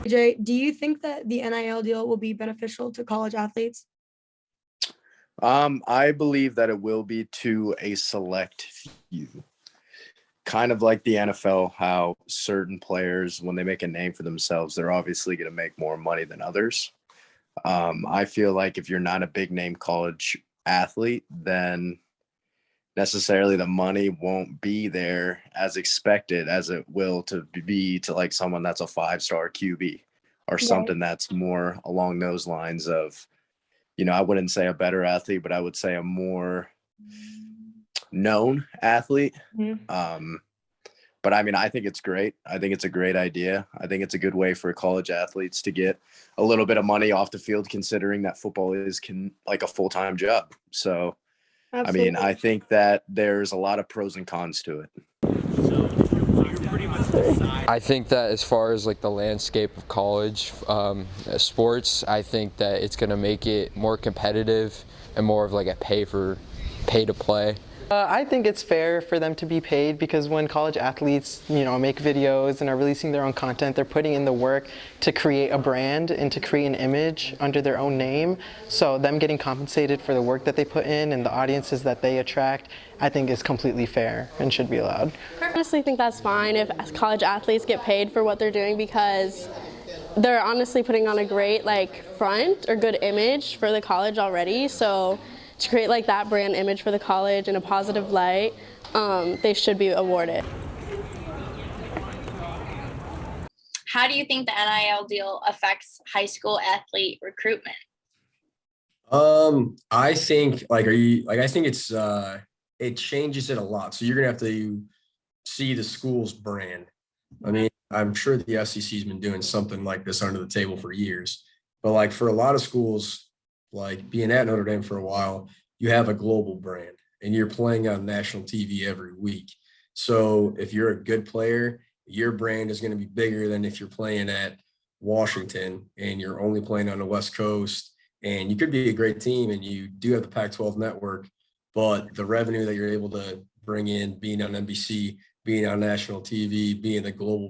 AJ, do you think that the NIL deal will be beneficial to college athletes? I believe that it will be to a select few. Kind of like the NFL, how certain players, when they make a name for themselves, they're obviously going to make more money than others. I feel like if you're not a big name college athlete, then necessarily the money won't be there as expected as it will to be to like someone that's a 5-star QB or something that's more along those lines of, I wouldn't say a better athlete, but I would say a more known athlete. But I mean, I think it's great. I think it's a great idea. I think it's a good way for college athletes to get a little bit of money off the field, considering that football is like a full-time job. So, absolutely. I mean, I think that there's a lot of pros and cons to it. I think that as far as like the landscape of college sports, I think that it's going to make it more competitive and more of like a pay to play. I think it's fair for them to be paid because when college athletes, make videos and are releasing their own content, they're putting in the work to create a brand and to create an image under their own name. So them getting compensated for the work that they put in and the audiences that they attract, I think is completely fair and should be allowed. I honestly think that's fine if college athletes get paid for what they're doing because they're honestly putting on a great front or good image for the college already. So to create that brand image for the college in a positive light, they should be awarded. How do you think the NIL deal affects high school athlete recruitment? I think I think it's it changes it a lot. So you're gonna have to see the school's brand. I mean, I'm sure the SEC's been doing something like this under the table for years, but for a lot of schools, being at Notre Dame for a while, you have a global brand and you're playing on national TV every week. So if you're a good player, your brand is going to be bigger than if you're playing at Washington and you're only playing on the West Coast. And you could be a great team and you do have the Pac-12 network, but the revenue that you're able to bring in, being on NBC, being on national TV, being the global